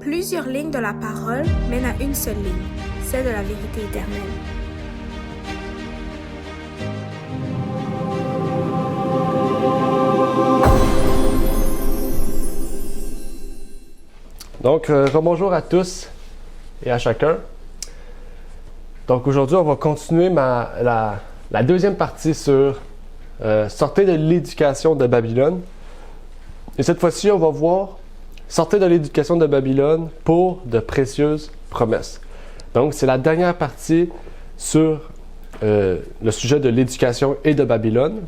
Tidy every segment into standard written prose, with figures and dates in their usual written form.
Plusieurs lignes de la parole mènent à une seule ligne, celle de la vérité éternelle. Donc, rebonjour à tous et à chacun. Donc, aujourd'hui, on va continuer la deuxième partie sur sortir de l'éducation de Babylone. Et cette fois-ci, on va voir sortir de l'éducation de Babylone pour de précieuses promesses. Donc, c'est la dernière partie sur le sujet de l'éducation et de Babylone.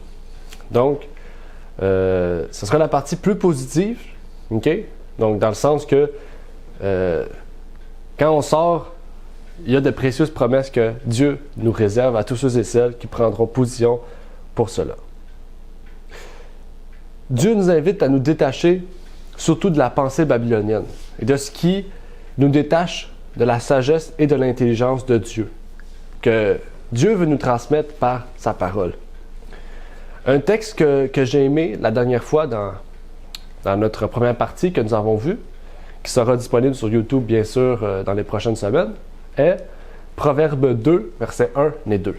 Donc, ce sera la partie plus positive, OK? Donc, dans le sens que quand on sort, il y a de précieuses promesses que Dieu nous réserve à tous ceux et celles qui prendront position pour cela. Dieu nous invite à nous détacher surtout de la pensée babylonienne et de ce qui nous détache de la sagesse et de l'intelligence de Dieu, que Dieu veut nous transmettre par sa parole. Un texte que j'ai aimé la dernière fois dans notre première partie que nous avons vue, qui sera disponible sur YouTube bien sûr dans les prochaines semaines, est Proverbe 2, versets 1 et 2,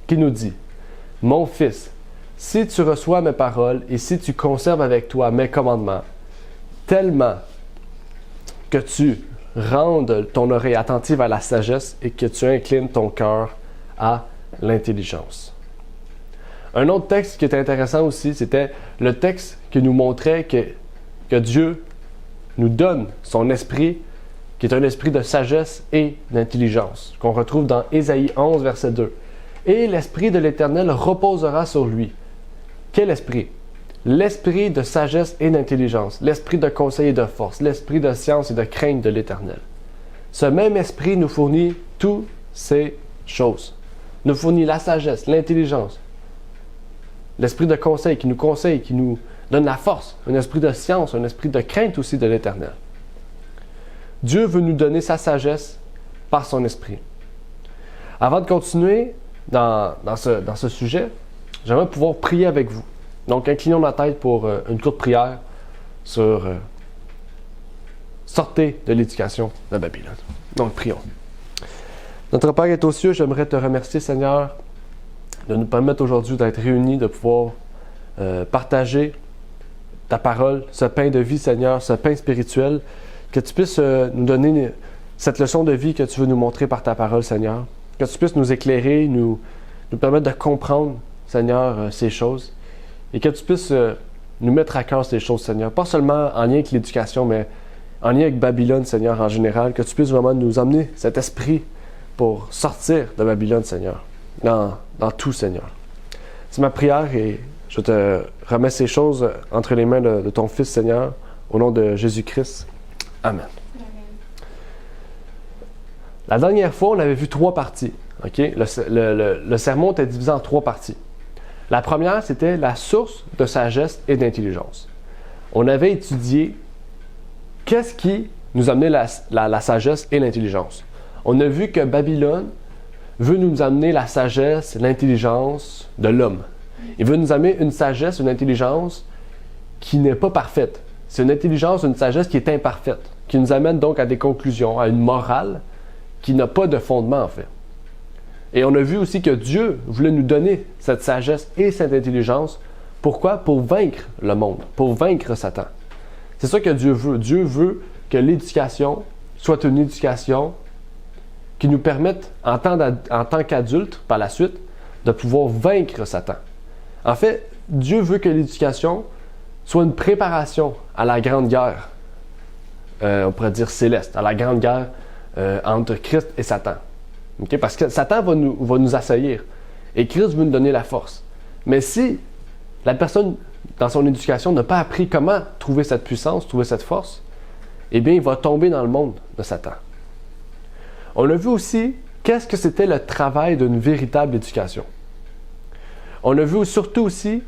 qui nous dit « Mon fils, si tu reçois mes paroles et si tu conserves avec toi mes commandements, tellement que tu rendes ton oreille attentive à la sagesse et que tu inclines ton cœur à l'intelligence. » Un autre texte qui est intéressant aussi, c'était le texte qui nous montrait que Dieu nous donne son esprit, qui est un esprit de sagesse et d'intelligence, qu'on retrouve dans Ésaïe 11, verset 2. « Et l'Esprit de l'Éternel reposera sur lui. » Quel esprit? L'esprit de sagesse et d'intelligence, l'esprit de conseil et de force, l'esprit de science et de crainte de l'Éternel. Ce même esprit nous fournit toutes ces choses. Nous fournit la sagesse, l'intelligence, l'esprit de conseil, qui nous donne la force, un esprit de science, un esprit de crainte aussi de l'Éternel. Dieu veut nous donner sa sagesse par son esprit. Avant de continuer dans ce sujet, j'aimerais pouvoir prier avec vous. Donc, inclinons la tête pour une courte prière sur sortez de l'éducation de Babylone. Donc, prions. Notre Père est aux cieux, j'aimerais te remercier, Seigneur, de nous permettre aujourd'hui d'être réunis, de pouvoir partager ta parole, ce pain de vie, Seigneur, ce pain spirituel, que tu puisses nous donner cette leçon de vie que tu veux nous montrer par ta parole, Seigneur, que tu puisses nous éclairer, nous permettre de comprendre, Seigneur, ces choses, et que tu puisses nous mettre à cœur ces choses, Seigneur, pas seulement en lien avec l'éducation, mais en lien avec Babylone, Seigneur, en général, que tu puisses vraiment nous amener cet esprit pour sortir de Babylone, Seigneur, dans tout, Seigneur. C'est ma prière et je te remets ces choses entre les mains de ton Fils, Seigneur, au nom de Jésus-Christ. Amen. La dernière fois, on avait vu 3 parties. Okay? Le sermon était divisé en 3 parties. La première, c'était la source de sagesse et d'intelligence. On avait étudié qu'est-ce qui nous amenait la sagesse et l'intelligence. On a vu que Babylone veut nous amener la sagesse, l'intelligence de l'homme. Il veut nous amener une sagesse, une intelligence qui n'est pas parfaite. C'est une intelligence, une sagesse qui est imparfaite, qui nous amène donc à des conclusions, à une morale qui n'a pas de fondement en fait. Et on a vu aussi que Dieu voulait nous donner cette sagesse et cette intelligence. Pourquoi? Pour vaincre le monde, pour vaincre Satan. C'est ça que Dieu veut. Dieu veut que l'éducation soit une éducation qui nous permette, en tant qu'adultes, par la suite, de pouvoir vaincre Satan. En fait, Dieu veut que l'éducation soit une préparation à la grande guerre, on pourrait dire céleste, à la grande guerre entre Christ et Satan. Okay? Parce que Satan va nous assaillir et Christ veut nous donner la force. Mais si la personne, dans son éducation, n'a pas appris comment trouver cette puissance, trouver cette force, eh bien, il va tomber dans le monde de Satan. On a vu aussi qu'est-ce que c'était le travail d'une véritable éducation. On a vu surtout aussi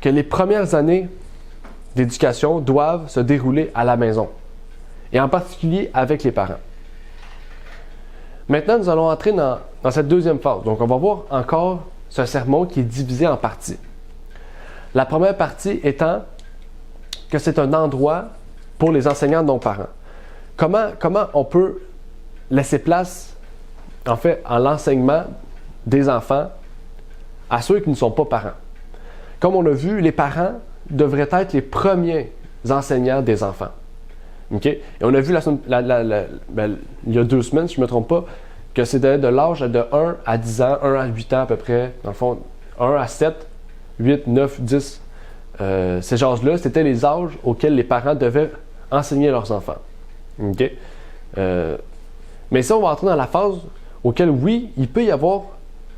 que les premières années d'éducation doivent se dérouler à la maison, et en particulier avec les parents. Maintenant, nous allons entrer dans cette deuxième phase. Donc, on va voir encore ce sermon qui est divisé en parties. La première partie étant que c'est un endroit pour les enseignants non parents. comment on peut laisser place, en fait, en l'enseignement des enfants à ceux qui ne sont pas parents. Comme on a vu, les parents devraient être les premiers enseignants des enfants. Okay? Et on a vu il y a 2 semaines, si je ne me trompe pas, que c'était de l'âge de 1 à 10 ans, 1 à 8 ans à peu près, dans le fond, 1 à 7, 8, 9, 10. Ces âges-là, c'était les âges auxquels les parents devaient enseigner leurs enfants. Okay? Mais ça, on va entrer dans la phase auquel, oui, il peut y avoir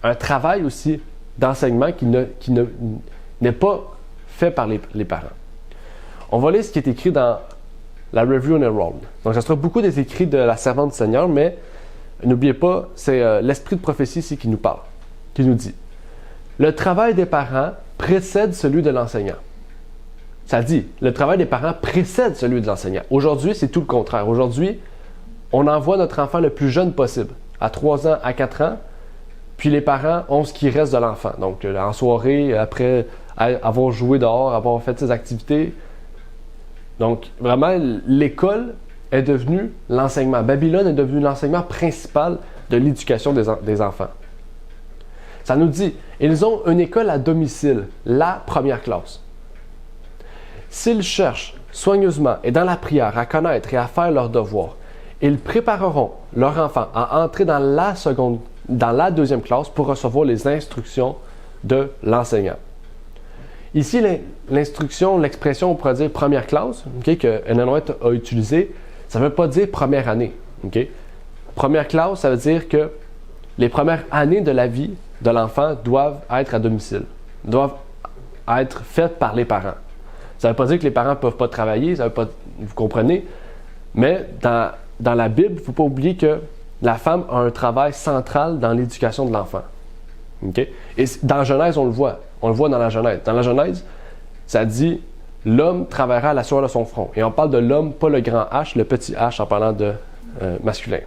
un travail aussi d'enseignement qui n'est pas fait par les parents. On va lire ce qui est écrit dans la Review and Herald. Donc, ça sera beaucoup des écrits de la servante du Seigneur, mais n'oubliez pas, c'est l'esprit de prophétie ici qui nous parle, qui nous dit « Le travail des parents précède celui de l'enseignant. » Ça dit, le travail des parents précède celui de l'enseignant. Aujourd'hui, c'est tout le contraire. Aujourd'hui, on envoie notre enfant le plus jeune possible, à 3 ans, à 4 ans, puis les parents ont ce qui reste de l'enfant. Donc, en soirée, après avoir joué dehors, avoir fait ses activités. Donc, vraiment, l'école est devenue l'enseignement. Babylone est devenue l'enseignement principal de l'éducation des enfants. Ça nous dit, ils ont une école à domicile, la première classe. S'ils cherchent soigneusement et dans la prière à connaître et à faire leurs devoirs, ils prépareront leur enfant à entrer dans la deuxième classe pour recevoir les instructions de l'enseignant. Ici, l'instruction, l'expression, on pourrait dire première classe, okay, que Ellen White a utilisée, ça ne veut pas dire première année. Okay? Première classe, ça veut dire que les premières années de la vie de l'enfant doivent être à domicile, doivent être faites par les parents. Ça ne veut pas dire que les parents ne peuvent pas travailler, ça veut pas, vous comprenez, mais dans la Bible, il ne faut pas oublier que la femme a un travail central dans l'éducation de l'enfant. Okay? Et dans Genèse, on le voit dans la Genèse. Dans la Genèse, ça dit « L'homme travaillera à la sueur de son front ». Et on parle de l'homme, pas le grand H, le petit H en parlant de masculin.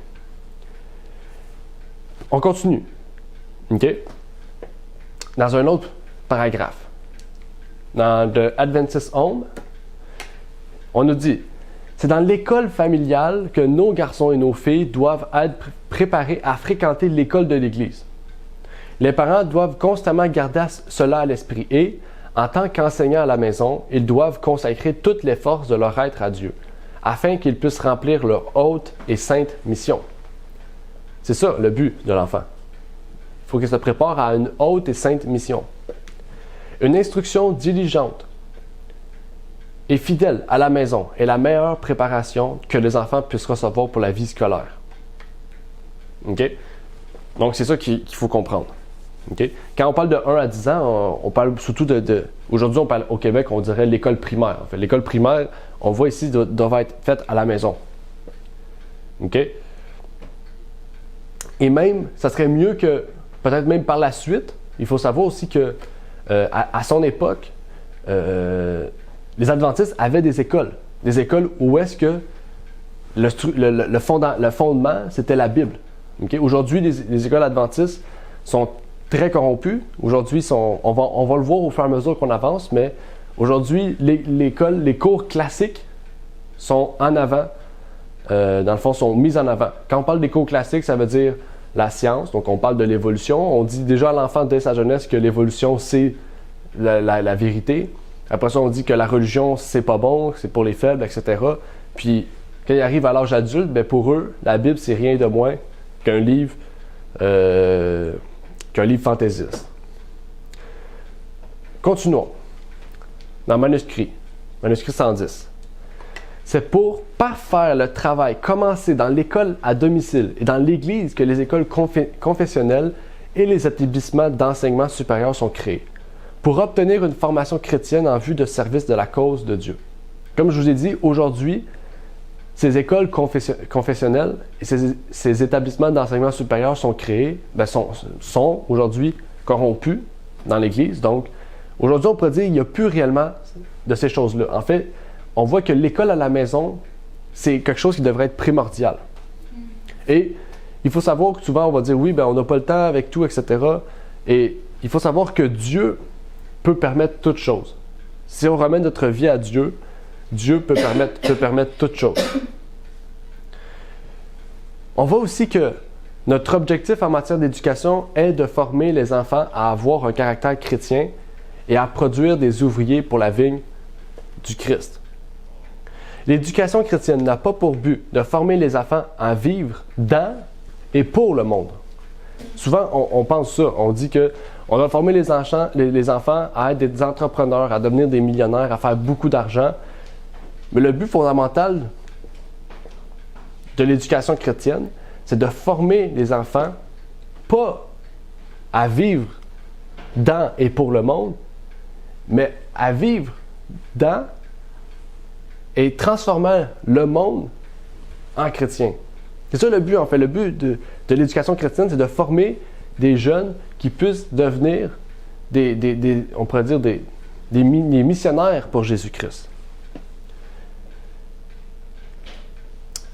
On continue. Okay? Dans un autre paragraphe, dans The Adventist Home, on nous dit « C'est dans l'école familiale que nos garçons et nos filles doivent être préparés à fréquenter l'école de l'Église. Les parents doivent constamment garder cela à l'esprit et, en tant qu'enseignants à la maison, ils doivent consacrer toutes les forces de leur être à Dieu, afin qu'ils puissent remplir leur haute et sainte mission. » C'est ça le but de l'enfant. Il faut qu'il se prépare à une haute et sainte mission. Une instruction diligente et fidèle à la maison est la meilleure préparation que les enfants puissent recevoir pour la vie scolaire. Okay? Donc, c'est ça qu'il faut comprendre. Okay? Quand on parle de 1 à 10 ans, on parle surtout aujourd'hui, on parle au Québec, on dirait l'école primaire. En fait, l'école primaire, on voit ici, doit être faite à la maison. Okay? Et même, ça serait mieux que, peut-être même par la suite, il faut savoir aussi que à son époque, les adventistes avaient des écoles où est-ce que le fondement, c'était la Bible. Okay? Aujourd'hui, les écoles adventistes sont très corrompues. Aujourd'hui, on va le voir au fur et à mesure qu'on avance, mais aujourd'hui, les cours classiques sont en avant, dans le fond, sont mis en avant. Quand on parle des cours classiques, ça veut dire la science, donc on parle de l'évolution. On dit déjà à l'enfant dès sa jeunesse que l'évolution, c'est la vérité. Après ça, on dit que la religion, c'est pas bon, c'est pour les faibles, etc. Puis, quand ils arrivent à l'âge adulte, ben pour eux, la Bible, c'est rien de moins qu'un livre fantaisiste. Continuons. Dans manuscrit 110. C'est pour parfaire le travail commencé dans l'école à domicile et dans l'Église que les écoles confessionnelles et les établissements d'enseignement supérieur sont créés, pour obtenir une formation chrétienne en vue de service de la cause de Dieu. Comme je vous ai dit, aujourd'hui, ces écoles confessionnelles et ces établissements d'enseignement supérieur sont créés, sont aujourd'hui corrompus dans l'Église. Donc, aujourd'hui, on pourrait dire qu'il n'y a plus réellement de ces choses-là. En fait, on voit que l'école à la maison, c'est quelque chose qui devrait être primordial. Et il faut savoir que souvent, on va dire, oui, on n'a pas le temps avec tout, etc. Et il faut savoir que Dieu peut permettre toutes choses. Si on ramène notre vie à Dieu, Dieu peut permettre toutes choses. On voit aussi que notre objectif en matière d'éducation est de former les enfants à avoir un caractère chrétien et à produire des ouvriers pour la vigne du Christ. L'éducation chrétienne n'a pas pour but de former les enfants à vivre dans et pour le monde. Souvent, on pense ça. On dit qu'on doit former les enfants à être des entrepreneurs, à devenir des millionnaires, à faire beaucoup d'argent. Mais le but fondamental de l'éducation chrétienne, c'est de former les enfants pas à vivre dans et pour le monde, mais à vivre dans et transformer le monde en chrétien. C'est ça le but, en fait. Le but de l'éducation chrétienne, c'est de former des jeunes qui puissent devenir on pourrait dire des missionnaires pour Jésus-Christ.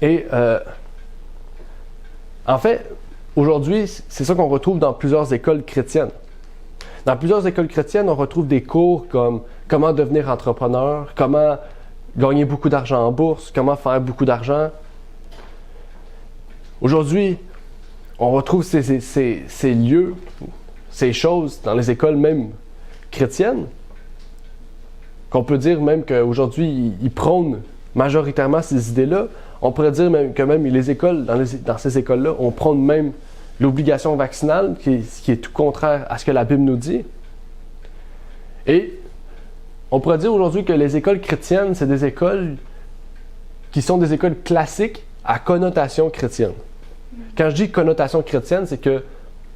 Et en fait, aujourd'hui, c'est ça qu'on retrouve dans plusieurs écoles chrétiennes. Dans plusieurs écoles chrétiennes, on retrouve des cours comme comment devenir entrepreneur, comment gagner beaucoup d'argent en bourse, comment faire beaucoup d'argent. Aujourd'hui, on retrouve ces lieux, ces choses dans les écoles même chrétiennes, qu'on peut dire même qu'aujourd'hui, ils prônent majoritairement ces idées-là. On pourrait dire même que même les écoles, dans ces écoles-là, on prône même l'obligation vaccinale, qui est tout contraire à ce que la Bible nous dit. Et on pourrait dire aujourd'hui que les écoles chrétiennes, c'est des écoles qui sont des écoles classiques à connotation chrétienne. Quand je dis connotation chrétienne, c'est que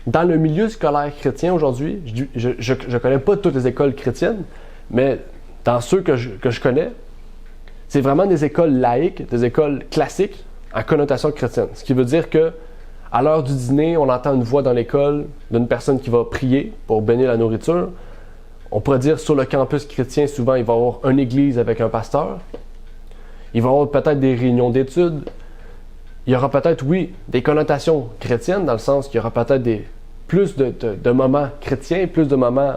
dans le milieu scolaire chrétien aujourd'hui, je ne connais pas toutes les écoles chrétiennes, mais dans ceux que je connais, c'est vraiment des écoles laïques, des écoles classiques à connotation chrétienne. Ce qui veut dire que à l'heure du dîner, on entend une voix dans l'école d'une personne qui va prier pour bénir la nourriture. On pourrait dire sur le campus chrétien, souvent, il va y avoir une église avec un pasteur. Il va y avoir peut-être des réunions d'études. Il y aura peut-être, oui, des connotations chrétiennes, dans le sens qu'il y aura peut-être plus de moments chrétiens, plus de moments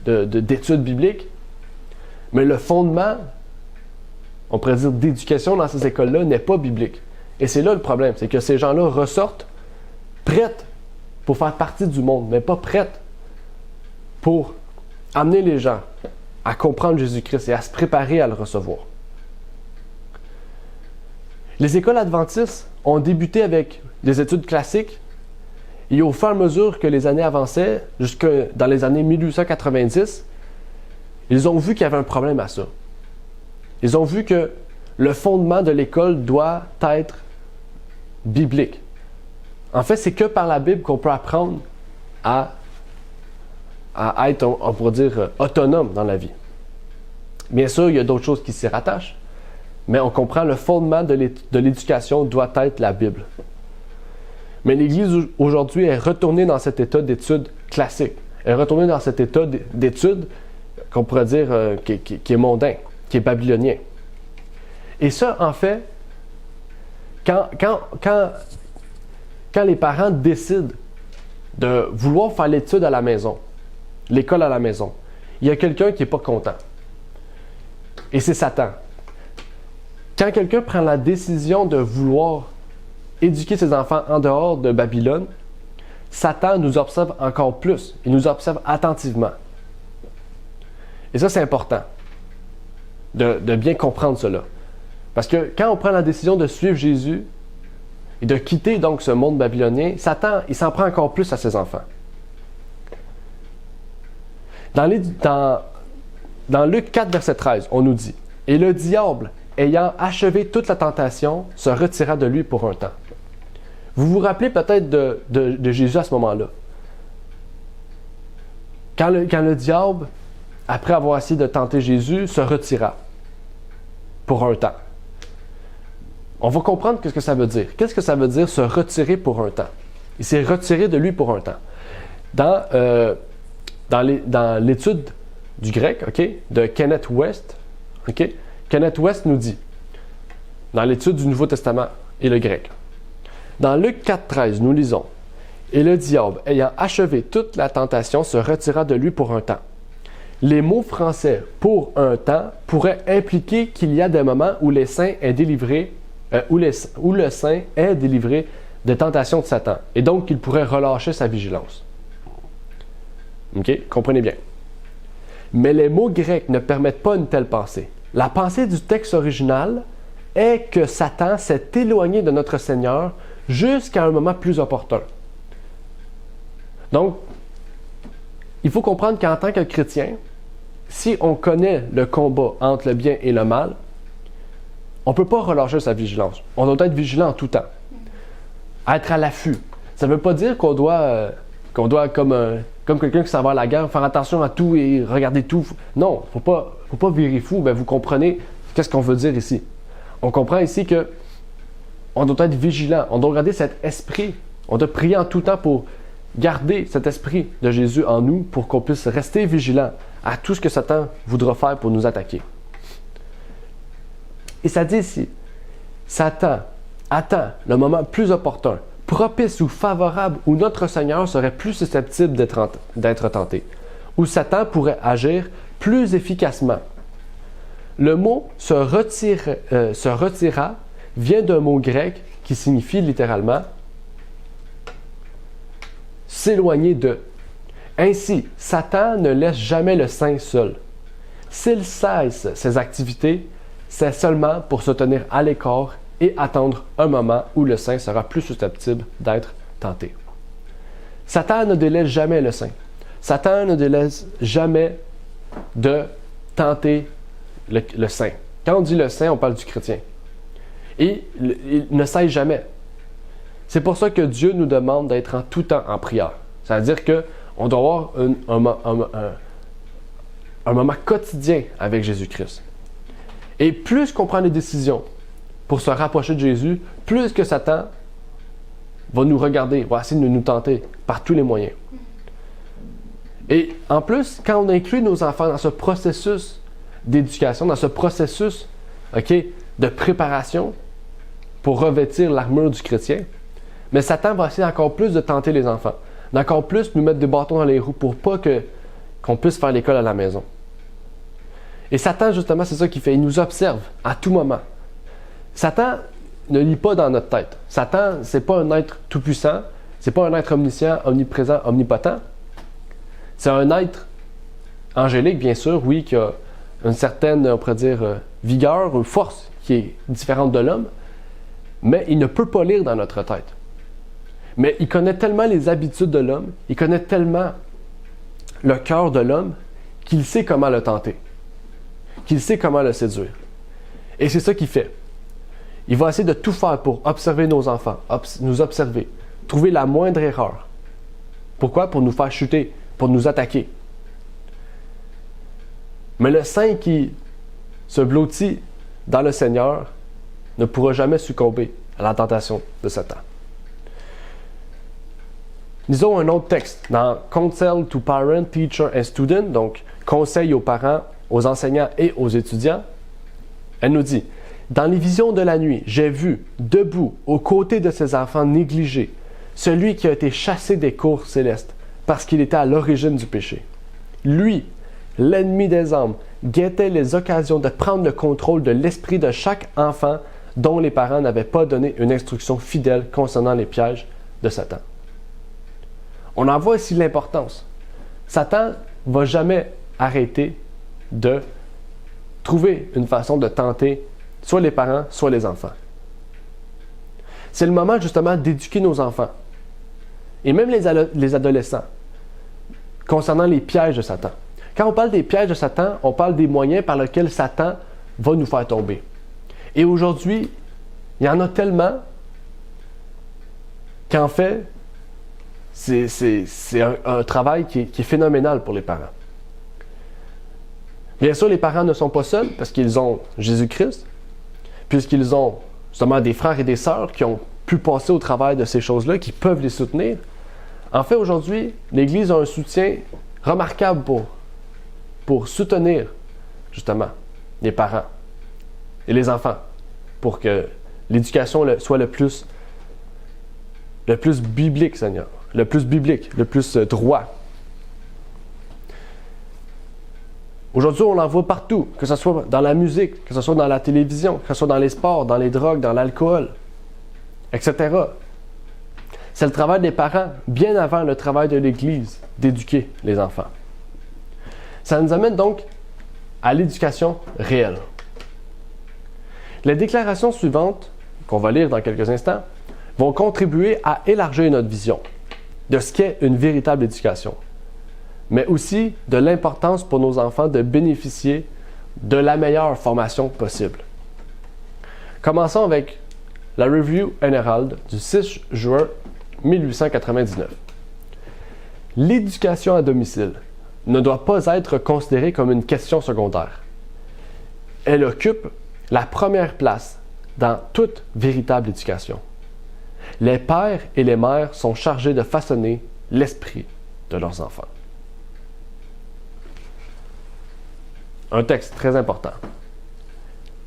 d'études bibliques. Mais le fondement, on pourrait dire, d'éducation dans ces écoles-là n'est pas biblique. Et c'est là le problème, c'est que ces gens-là ressortent prêtes pour faire partie du monde, mais pas prêtes pour amener les gens à comprendre Jésus-Christ et à se préparer à le recevoir. Les écoles adventistes ont débuté avec des études classiques et au fur et à mesure que les années avançaient, jusque dans les années 1890, ils ont vu qu'il y avait un problème à ça. Ils ont vu que le fondement de l'école doit être biblique. En fait, c'est que par la Bible qu'on peut apprendre à être, on pourrait dire, autonome dans la vie. Bien sûr, il y a d'autres choses qui s'y rattachent, mais on comprend le fondement de l'éducation doit être la Bible. Mais l'Église aujourd'hui est retournée dans cet état d'études classique. Elle est retournée dans cet état d'études qu'on pourrait dire qui est mondain, qui est babylonien. Et ça, en fait, quand les parents décident de vouloir faire l'étude à la maison, l'école à la maison, il y a quelqu'un qui n'est pas content. Et c'est Satan. Quand quelqu'un prend la décision de vouloir éduquer ses enfants en dehors de Babylone, Satan nous observe encore plus. Il nous observe attentivement. Et ça, c'est important de bien comprendre cela. Parce que quand on prend la décision de suivre Jésus et de quitter donc ce monde babylonien, Satan, il s'en prend encore plus à ses enfants. Dans Luc 4, verset 13, on nous dit « Et le diable, ayant achevé toute la tentation, se retira de lui pour un temps. » Vous vous rappelez peut-être de Jésus à ce moment-là. Quand le diable, après avoir essayé de tenter Jésus, se retira pour un temps. On va comprendre ce que ça veut dire. Qu'est-ce que ça veut dire se retirer pour un temps? Il s'est retiré de lui pour un temps. Dans l'étude du grec, de Kenneth West, Kenneth West nous dit, dans l'étude du Nouveau Testament et le grec, dans Luc 4,13, nous lisons « Et le diable, ayant achevé toute la tentation, se retira de lui pour un temps. » Les mots français « pour un temps » pourraient impliquer qu'il y a des moments où les saints est délivré, où le saint est délivré des tentations de Satan. Et donc, il pourrait relâcher sa vigilance. OK? Comprenez bien. Mais les mots grecs ne permettent pas une telle pensée. La pensée du texte original est que Satan s'est éloigné de notre Seigneur jusqu'à un moment plus opportun. Donc, il faut comprendre qu'en tant que chrétien, si on connaît le combat entre le bien et le mal, on ne peut pas relâcher sa vigilance. On doit être vigilant en tout temps. Être à l'affût. Ça ne veut pas dire qu'on doit comme quelqu'un qui s'en va à la guerre, faire attention à tout et regarder tout. Non, faut pas virer fou. Ben, vous comprenez qu'est-ce qu'on veut dire ici. On comprend ici que on doit être vigilant. On doit garder cet esprit. On doit prier en tout temps pour garder cet esprit de Jésus en nous pour qu'on puisse rester vigilant à tout ce que Satan voudra faire pour nous attaquer. Et ça dit ici, Satan attend le moment plus opportun, propice ou favorable où notre Seigneur serait plus susceptible d'être tenté, où Satan pourrait agir plus efficacement. Le mot se retira vient d'un mot grec qui signifie littéralement s'éloigner de. Ainsi, Satan ne laisse jamais le saint seul. S'il cesse ses activités, c'est seulement pour se tenir à l'écart et attendre un moment où le saint sera plus susceptible d'être tenté. Satan ne délaisse jamais le saint. Satan ne délaisse jamais de tenter le saint. Quand on dit le saint, on parle du chrétien. Et il ne cesse jamais. C'est pour ça que Dieu nous demande d'être en tout temps en prière. C'est-à-dire qu'on doit avoir un moment quotidien avec Jésus-Christ. Et plus qu'on prend des décisions pour se rapprocher de Jésus, plus que Satan va nous regarder, va essayer de nous tenter par tous les moyens. Et en plus, quand on inclut nos enfants dans ce processus d'éducation, dans ce processus de préparation pour revêtir l'armure du chrétien, mais Satan va essayer encore plus de tenter les enfants, d'encore plus nous mettre des bâtons dans les roues pour pas qu'on puisse faire l'école à la maison. Et Satan, justement, c'est ça qu'il fait. Il nous observe à tout moment. Satan ne lit pas dans notre tête. Satan, c'est pas un être tout-puissant, c'est pas un être omniscient, omniprésent, omnipotent. C'est un être angélique, bien sûr, oui, qui a une certaine, on pourrait dire, vigueur, une force qui est différente de l'homme, mais il ne peut pas lire dans notre tête. Mais il connaît tellement les habitudes de l'homme, il connaît tellement le cœur de l'homme qu'il sait comment le tenter, qu'il sait comment le séduire. Et c'est ça qu'il fait. Il va essayer de tout faire pour observer nos enfants, nous observer, trouver la moindre erreur. Pourquoi? Pour nous faire chuter, pour nous attaquer. Mais le saint qui se blottit dans le Seigneur ne pourra jamais succomber à la tentation de Satan. Lisons un autre texte dans Counsel to Parent, Teacher and Student, donc conseil aux parents, aux enseignants et aux étudiants. Elle nous dit: dans les visions de la nuit, j'ai vu, debout, aux côtés de ses enfants négligés, celui qui a été chassé des cours célestes, parce qu'il était à l'origine du péché. Lui, l'ennemi des âmes, guettait les occasions de prendre le contrôle de l'esprit de chaque enfant dont les parents n'avaient pas donné une instruction fidèle concernant les pièges de Satan. On en voit ici l'importance. Satan ne va jamais arrêter de trouver une façon de tenter soit les parents, soit les enfants. C'est le moment justement d'éduquer nos enfants, et même les adolescents, concernant les pièges de Satan. Quand on parle des pièges de Satan, on parle des moyens par lesquels Satan va nous faire tomber. Et aujourd'hui, il y en a tellement qu'en fait, c'est un travail qui est phénoménal pour les parents. Bien sûr, les parents ne sont pas seuls parce qu'ils ont Jésus-Christ, puisqu'ils ont justement des frères et des sœurs qui ont pu passer au travers de ces choses-là, qui peuvent les soutenir. En fait, aujourd'hui, l'Église a un soutien remarquable pour soutenir justement les parents et les enfants, pour que l'éducation soit le plus biblique, Seigneur, le plus biblique, le plus droit. Aujourd'hui, on l'en voit partout, que ce soit dans la musique, que ce soit dans la télévision, que ce soit dans les sports, dans les drogues, dans l'alcool, etc. C'est le travail des parents, bien avant le travail de l'Église, d'éduquer les enfants. Ça nous amène donc à l'éducation réelle. Les déclarations suivantes, qu'on va lire dans quelques instants, vont contribuer à élargir notre vision de ce qu'est une véritable éducation, mais aussi de l'importance pour nos enfants de bénéficier de la meilleure formation possible. Commençons avec la Review and Herald du 6 juin 1899. L'éducation à domicile ne doit pas être considérée comme une question secondaire. Elle occupe la première place dans toute véritable éducation. Les pères et les mères sont chargés de façonner l'esprit de leurs enfants. Un texte très important.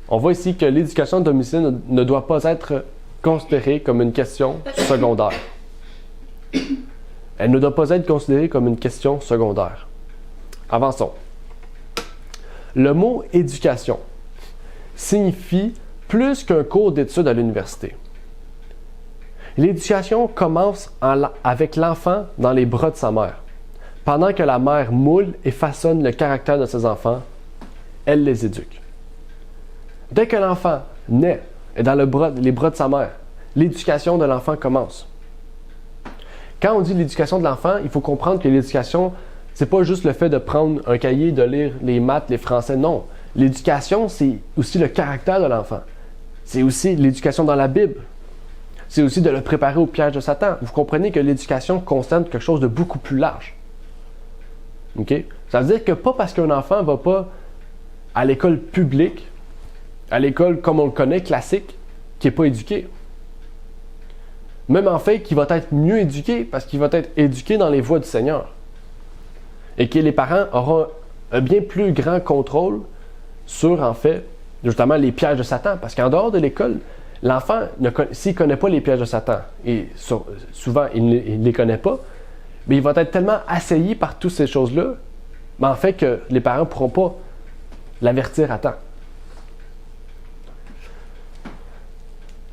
On voit ici que l'éducation à domicile ne doit pas être considérée comme une question secondaire. Elle ne doit pas être considérée comme une question secondaire. Avançons. Le mot « éducation » signifie plus qu'un cours d'études à l'université. L'éducation commence avec l'enfant dans les bras de sa mère. Pendant que la mère moule et façonne le caractère de ses enfants, elle les éduque. Dès que l'enfant naît et dans les bras de sa mère, l'éducation de l'enfant commence. Quand on dit l'éducation de l'enfant, il faut comprendre que l'éducation, c'est pas juste le fait de prendre un cahier, de lire les maths, les français, non. L'éducation, c'est aussi le caractère de l'enfant. C'est aussi l'éducation dans la Bible. C'est aussi de le préparer au piège de Satan. Vous comprenez que l'éducation concerne quelque chose de beaucoup plus large. OK? Ça veut dire que pas parce qu'un enfant ne va pas à l'école publique, à l'école comme on le connaît, classique, qui n'est pas éduqué. Même en fait, qu'il va être mieux éduqué parce qu'il va être éduqué dans les voies du Seigneur. Et que les parents auront un bien plus grand contrôle sur, en fait, justement les pièges de Satan. Parce qu'en dehors de l'école, l'enfant, s'il ne connaît pas les pièges de Satan, et souvent il ne les connaît pas, mais il va être tellement assailli par toutes ces choses-là, mais en fait que les parents ne pourront pas l'avertir à temps.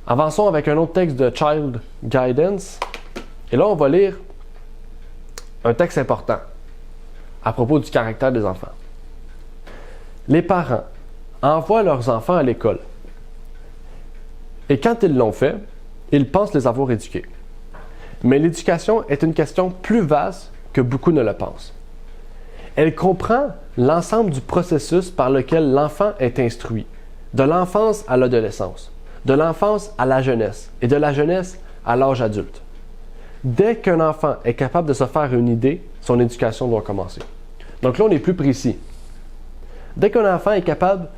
Avançons avec un autre texte de Child Guidance. Et là, on va lire un texte important à propos du caractère des enfants. Les parents envoient leurs enfants à l'école. Et quand ils l'ont fait, ils pensent les avoir éduqués. Mais l'éducation est une question plus vaste que beaucoup ne le pensent. Elle comprend l'ensemble du processus par lequel l'enfant est instruit, de l'enfance à l'adolescence, de l'enfance à la jeunesse et de la jeunesse à l'âge adulte. Dès qu'un enfant est capable de se faire une idée, son éducation doit commencer. Donc là, on est plus précis. Dès qu'un enfant est capable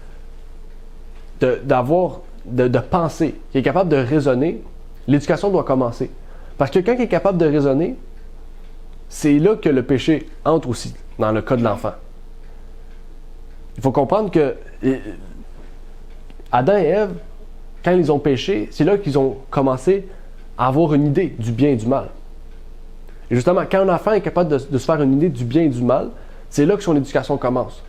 de penser, qu'il est capable de raisonner, l'éducation doit commencer. Parce que quand il est capable de raisonner, c'est là que le péché entre aussi, dans le cas de l'enfant. Il faut comprendre que Adam et Ève, quand ils ont péché, c'est là qu'ils ont commencé à avoir une idée du bien et du mal. Et justement, quand un enfant est capable de se faire une idée du bien et du mal, c'est là que son éducation commence.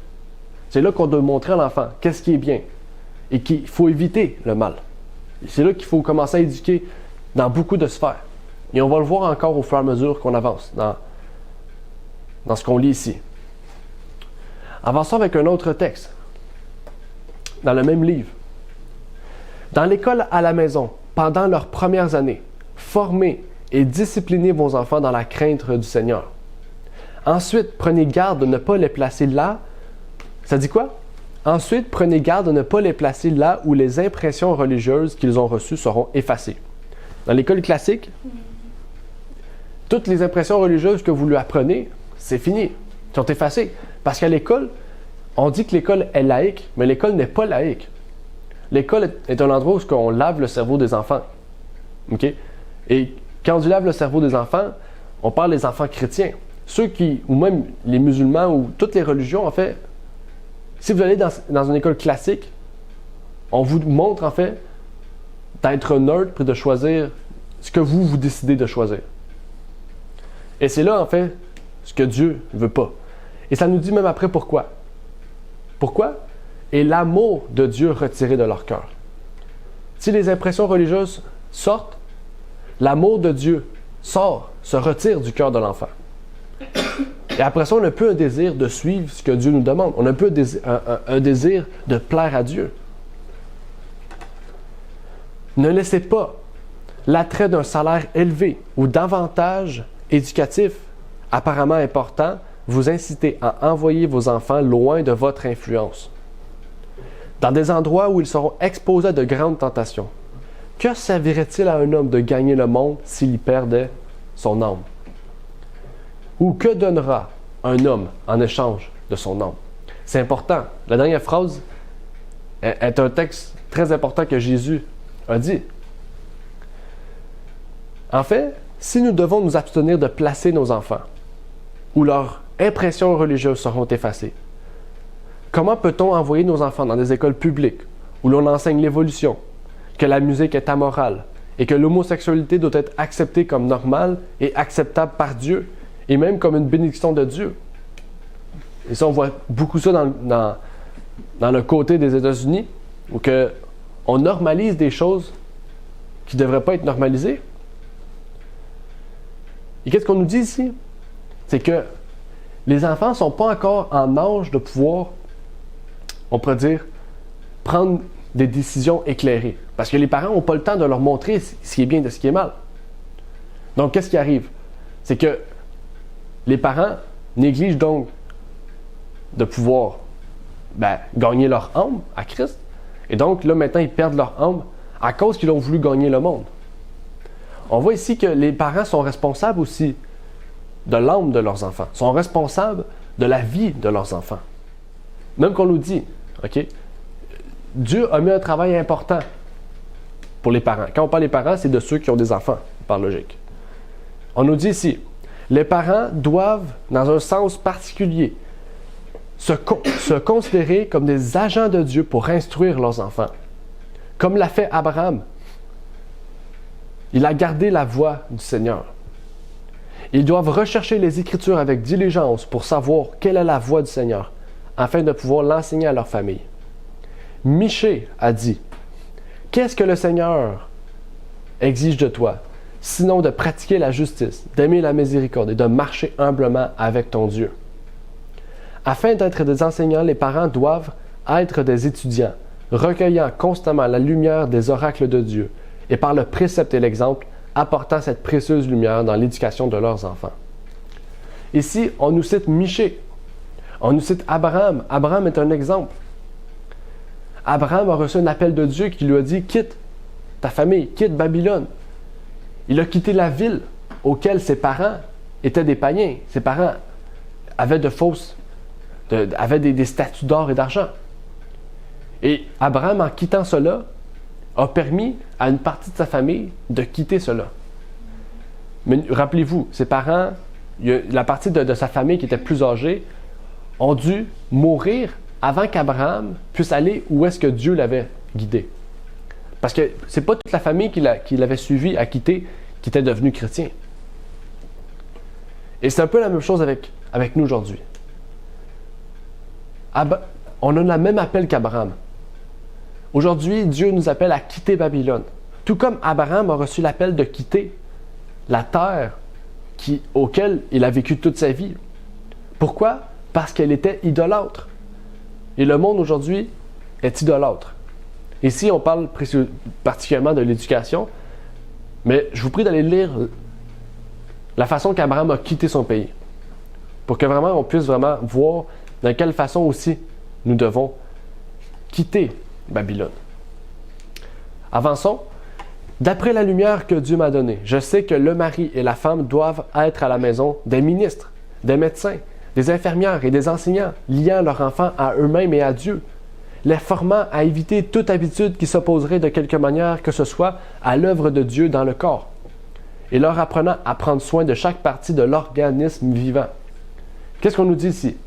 C'est là qu'on doit montrer à l'enfant qu'est-ce qui est bien et qu'il faut éviter le mal. Et c'est là qu'il faut commencer à éduquer dans beaucoup de sphères. Et on va le voir encore au fur et à mesure qu'on avance dans ce qu'on lit ici. Avançons avec un autre texte, dans le même livre. Dans l'école à la maison, pendant leurs premières années, formez et disciplinez vos enfants dans la crainte du Seigneur. Ensuite, prenez garde de ne pas les placer là. Ça dit quoi? Ensuite, prenez garde de ne pas les placer là où les impressions religieuses qu'ils ont reçues seront effacées. Dans l'école classique, toutes les impressions religieuses que vous lui apprenez, c'est fini. Elles sont effacées. Parce qu'à l'école, on dit que l'école est laïque, mais l'école n'est pas laïque. L'école est un endroit où on lave le cerveau des enfants. OK? Et quand on dit lave le cerveau des enfants, on parle des enfants chrétiens. Ceux qui, ou même les musulmans, ou toutes les religions, en fait, si vous allez dans une école classique, on vous montre, en fait, d'être neutre et de choisir ce que vous décidez de choisir. Et c'est là, en fait, ce que Dieu ne veut pas. Et ça nous dit même après pourquoi. Pourquoi? Et l'amour de Dieu retiré de leur cœur. Si les impressions religieuses sortent, l'amour de Dieu se retire du cœur de l'enfant. Et après ça, on n'a plus un désir de suivre ce que Dieu nous demande. On n'a plus un désir de plaire à Dieu. Ne laissez pas l'attrait d'un salaire élevé ou d'avantages éducatifs apparemment importants vous inciter à envoyer vos enfants loin de votre influence, dans des endroits où ils seront exposés à de grandes tentations. Que servirait-il à un homme de gagner le monde s'il y perdait son âme? Ou que donnera un homme en échange de son âme? C'est important. La dernière phrase est un texte très important que Jésus a dit. En fait, si nous devons nous abstenir de placer nos enfants, où leurs impressions religieuses seront effacées, comment peut-on envoyer nos enfants dans des écoles publiques où l'on enseigne l'évolution, que la musique est amorale et que l'homosexualité doit être acceptée comme normale et acceptable par Dieu et même comme une bénédiction de Dieu? Et ça, on voit beaucoup ça dans le côté des États-Unis, où on normalise des choses qui ne devraient pas être normalisées. Et qu'est-ce qu'on nous dit ici? C'est que les enfants ne sont pas encore en âge de pouvoir, on pourrait dire, prendre des décisions éclairées. Parce que les parents n'ont pas le temps de leur montrer ce qui est bien de ce qui est mal. Donc, qu'est-ce qui arrive? C'est que les parents négligent donc de pouvoir gagner leur âme à Christ. Et donc, là, maintenant, ils perdent leur âme à cause qu'ils ont voulu gagner le monde. On voit ici que les parents sont responsables aussi de l'âme de leurs enfants, sont responsables de la vie de leurs enfants. Même qu'on nous dit, OK, Dieu a mis un travail important pour les parents. Quand on parle des parents, c'est de ceux qui ont des enfants, par logique. On nous dit ici, les parents doivent, dans un sens particulier, se considérer comme des agents de Dieu pour instruire leurs enfants. Comme l'a fait Abraham. Il a gardé la voie du Seigneur. Ils doivent rechercher les Écritures avec diligence pour savoir quelle est la voie du Seigneur, afin de pouvoir l'enseigner à leur famille. Michée a dit, « Qu'est-ce que le Seigneur exige de toi, sinon de pratiquer la justice, d'aimer la miséricorde et de marcher humblement avec ton Dieu? » Afin d'être des enseignants, les parents doivent être des étudiants, recueillant constamment la lumière des oracles de Dieu, et par le précepte et l'exemple, apportant cette précieuse lumière dans l'éducation de leurs enfants. Ici, on nous cite Michée. On nous cite Abraham. Abraham est un exemple. Abraham a reçu un appel de Dieu qui lui a dit « Quitte ta famille, quitte Babylone. » Il a quitté la ville auquel ses parents étaient des païens. Ses parents avaient avaient des statues d'or et d'argent. Et Abraham, en quittant cela, a permis à une partie de sa famille de quitter cela. Mais rappelez-vous, ses parents, la partie de sa famille qui était plus âgée, ont dû mourir avant qu'Abraham puisse aller où est-ce que Dieu l'avait guidé. Parce que c'est pas toute la famille qui l'avait suivi à quitter qui était devenue chrétien. Et c'est un peu la même chose avec nous aujourd'hui. On a le même appel qu'Abraham. Aujourd'hui, Dieu nous appelle à quitter Babylone. Tout comme Abraham a reçu l'appel de quitter la terre auquel il a vécu toute sa vie. Pourquoi? Parce qu'elle était idolâtre. Et le monde aujourd'hui est idolâtre. Ici, on parle particulièrement de l'éducation, mais je vous prie d'aller lire la façon qu'Abraham a quitté son pays, pour que vraiment on puisse vraiment voir de quelle façon aussi nous devons quitter Babylone. Avançons. D'après la lumière que Dieu m'a donnée, je sais que le mari et la femme doivent être à la maison des ministres, des médecins, des infirmières et des enseignants, liant leurs enfants à eux-mêmes et à Dieu, les formant à éviter toute habitude qui s'opposerait de quelque manière que ce soit à l'œuvre de Dieu dans le corps, et leur apprenant à prendre soin de chaque partie de l'organisme vivant. Qu'est-ce qu'on nous dit ici?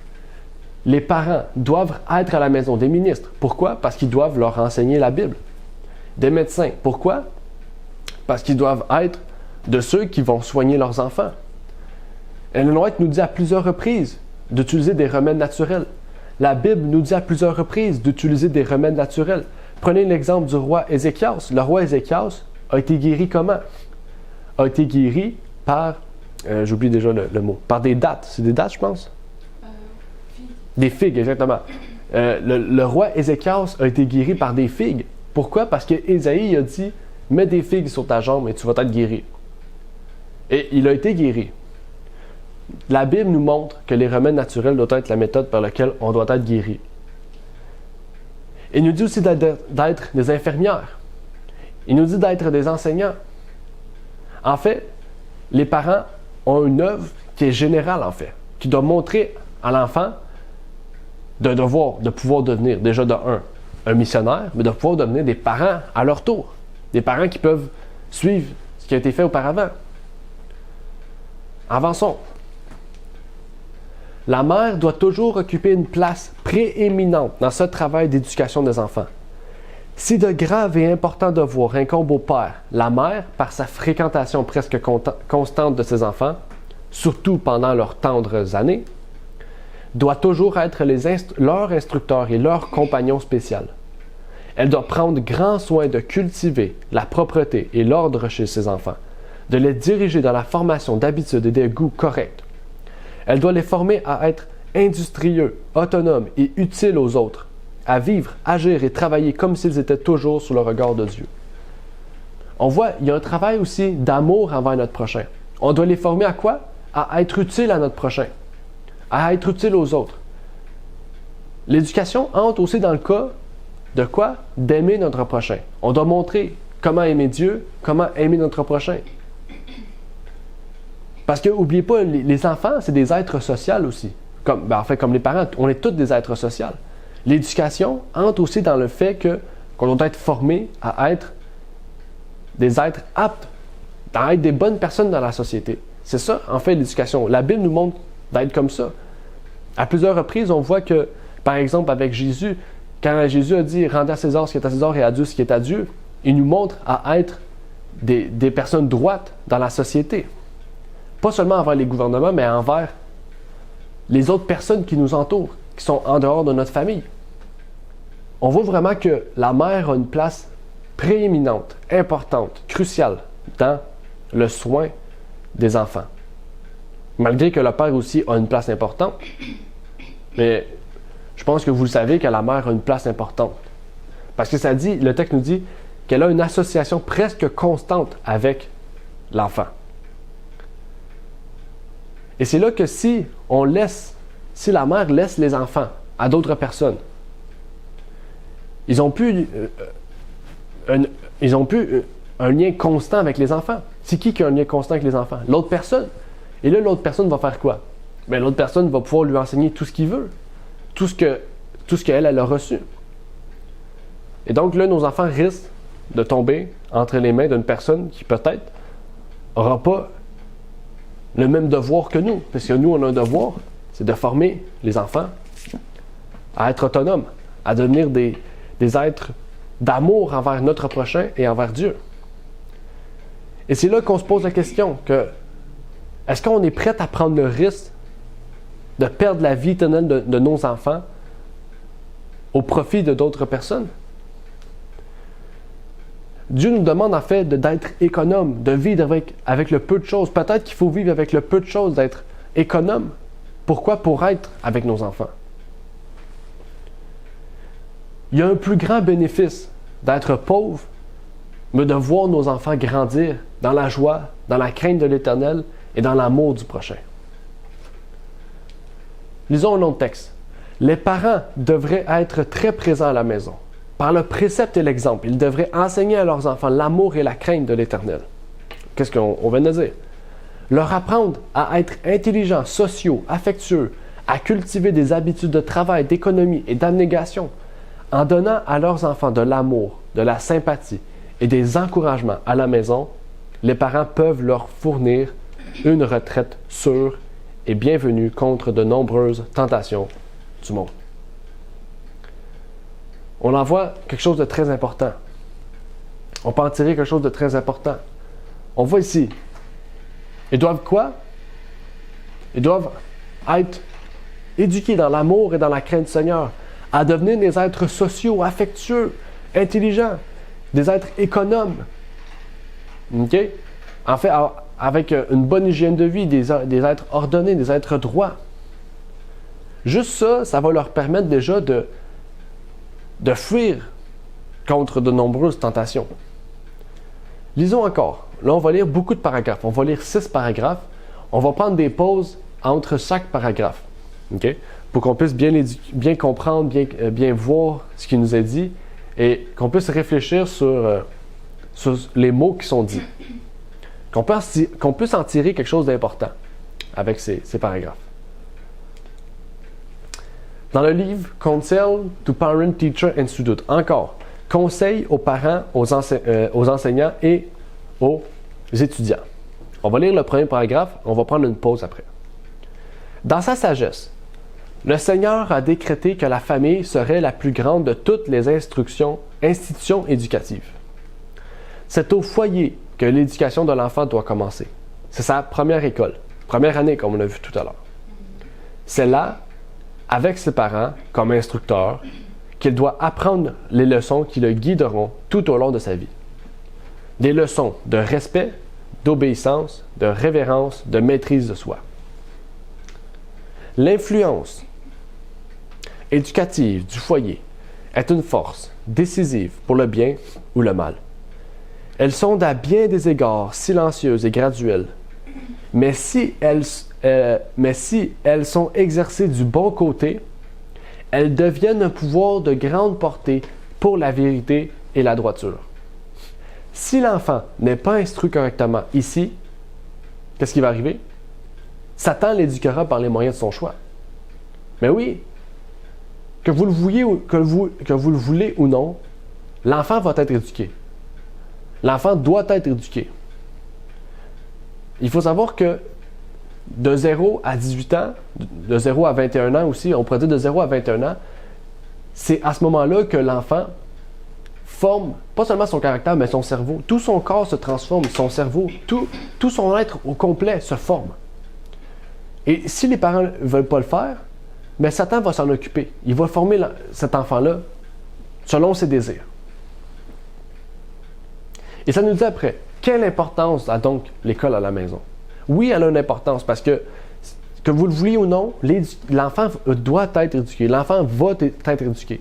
Les parents doivent être à la maison des ministres. Pourquoi? Parce qu'ils doivent leur enseigner la Bible. Des médecins. Pourquoi? Parce qu'ils doivent être de ceux qui vont soigner leurs enfants. Ellen White nous dit à plusieurs reprises d'utiliser des remèdes naturels. La Bible nous dit à plusieurs reprises d'utiliser des remèdes naturels. Prenez l'exemple du roi Ézéchias. Le roi Ézéchias a été guéri comment? A été guéri par, j'oublie déjà le mot, par des dates. C'est des dates, je pense? Des figues, exactement. Le roi Ézéchias a été guéri par des figues. Pourquoi? Parce que Ésaïe a dit, mets des figues sur ta jambe et tu vas être guéri. Et il a été guéri. La Bible nous montre que les remèdes naturels doivent être la méthode par laquelle on doit être guéri. Il nous dit aussi d'être des infirmières. Il nous dit d'être des enseignants. En fait, les parents ont une œuvre qui est générale, en fait, qui doit montrer à l'enfant de pouvoir devenir, déjà un missionnaire, mais de pouvoir devenir des parents à leur tour. Des parents qui peuvent suivre ce qui a été fait auparavant. Avançons. La mère doit toujours occuper une place prééminente dans ce travail d'éducation des enfants. Si de graves et importants devoirs incombent au père, la mère, par sa fréquentation presque constante de ses enfants, surtout pendant leurs tendres années, doit toujours être leur instructeur et leur compagnon spécial. Elle doit prendre grand soin de cultiver la propreté et l'ordre chez ses enfants, de les diriger dans la formation d'habitudes et de goûts corrects. Elle doit les former à être industrieux, autonomes et utiles aux autres, à vivre, agir et travailler comme s'ils étaient toujours sous le regard de Dieu. On voit, il y a un travail aussi d'amour envers notre prochain. On doit les former à quoi? À être utiles à notre prochain, à être utiles aux autres. L'éducation entre aussi dans le cas de quoi? D'aimer notre prochain. On doit montrer comment aimer Dieu, comment aimer notre prochain. Parce que, n'oubliez pas, les enfants, c'est des êtres sociaux aussi. Comme les parents, on est tous des êtres sociaux. L'éducation entre aussi dans le fait qu'on doit être formé à être des êtres aptes, à être des bonnes personnes dans la société. C'est ça, en fait, l'éducation. La Bible nous montre d'être comme ça. À plusieurs reprises, on voit que, par exemple, avec Jésus, quand Jésus a dit « Rendez à César ce qui est à César et à Dieu ce qui est à Dieu », il nous montre à être des personnes droites dans la société. Pas seulement envers les gouvernements, mais envers les autres personnes qui nous entourent, qui sont en dehors de notre famille. On voit vraiment que la mère a une place prééminente, importante, cruciale dans le soin des enfants. Malgré que le père aussi a une place importante, mais je pense que vous le savez que la mère a une place importante. Parce que le texte nous dit qu'elle a une association presque constante avec l'enfant. Et c'est là que si la mère laisse les enfants à d'autres personnes, ils ont plus un lien constant avec les enfants. C'est qui a un lien constant avec les enfants? L'autre personne. Et là, l'autre personne va faire quoi? Bien, l'autre personne va pouvoir lui enseigner tout ce qu'il veut, tout ce qu'elle a reçu. Et donc là, nos enfants risquent de tomber entre les mains d'une personne qui peut-être n'aura pas le même devoir que nous. Parce que nous, on a un devoir, c'est de former les enfants à être autonomes, à devenir des êtres d'amour envers notre prochain et envers Dieu. Et c'est là qu'on se pose la question que est-ce qu'on est prêt à prendre le risque de perdre la vie éternelle de nos enfants au profit de d'autres personnes? Dieu nous demande en fait d'être économe, de vivre avec le peu de choses. Peut-être qu'il faut vivre avec le peu de choses, d'être économe. Pourquoi? Pour être avec nos enfants. Il y a un plus grand bénéfice d'être pauvre, mais de voir nos enfants grandir dans la joie, dans la crainte de l'Éternel et dans l'amour du prochain. Lisons un autre texte. Les parents devraient être très présents à la maison. Par le précepte et l'exemple, ils devraient enseigner à leurs enfants l'amour et la crainte de l'Éternel. Qu'est-ce qu'on vient de dire? Leur apprendre à être intelligents, sociaux, affectueux, à cultiver des habitudes de travail, d'économie et d'abnégation, en donnant à leurs enfants de l'amour, de la sympathie et des encouragements à la maison, les parents peuvent leur fournir une retraite sûre et bienvenue contre de nombreuses tentations du monde. On en voit quelque chose de très important. On peut en tirer quelque chose de très important. On voit ici, ils doivent quoi? Ils doivent être éduqués dans l'amour et dans la crainte du Seigneur, à devenir des êtres sociaux, affectueux, intelligents, des êtres économes. OK? En fait, avec une bonne hygiène de vie, des êtres ordonnés, des êtres droits. Juste ça, ça va leur permettre déjà de fuir contre de nombreuses tentations. Lisons encore. Là, on va lire beaucoup de paragraphes. On va lire 6 paragraphes. On va prendre des pauses entre chaque paragraphe. OK? Pour qu'on puisse bien comprendre, bien voir ce qui nous est dit et qu'on puisse réfléchir sur les mots qui sont dits. Qu'on puisse en tirer quelque chose d'important avec ces paragraphes. Dans le livre « Counsel to Parent, Teacher and Student », encore, conseil aux parents, aux enseignants et aux étudiants. On va lire le premier paragraphe, on va prendre une pause après. Dans sa sagesse, le Seigneur a décrété que la famille serait la plus grande de toutes les institutions éducatives. C'est au foyer que l'éducation de l'enfant doit commencer. C'est sa première école, première année comme on a vu tout à l'heure. C'est là, avec ses parents comme instructeurs, qu'il doit apprendre les leçons qui le guideront tout au long de sa vie. Des leçons de respect, d'obéissance, de révérence, de maîtrise de soi. L'influence éducative du foyer est une force décisive pour le bien ou le mal. Elles sont à bien des égards silencieuses et graduelles, mais si elles sont exercées du bon côté, elles deviennent un pouvoir de grande portée pour la vérité et la droiture. Si l'enfant n'est pas instruit correctement ici, qu'est-ce qui va arriver? Satan l'éduquera par les moyens de son choix. Mais oui, que vous le voulez ou non, l'enfant va être éduqué. L'enfant doit être éduqué. Il faut savoir que de 0 à 18 ans, de 0 à 21 ans aussi, on pourrait dire de 0 à 21 ans, c'est à ce moment-là que l'enfant forme, pas seulement son caractère, mais son cerveau. Tout son corps se transforme, son cerveau, tout son être au complet se forme. Et si les parents ne veulent pas le faire, mais Satan va s'en occuper. Il va former cet enfant-là selon ses désirs. Et ça nous dit après, quelle importance a donc l'école à la maison? Oui, elle a une importance parce que vous le vouliez ou non, l'enfant doit être éduqué. L'enfant va être éduqué.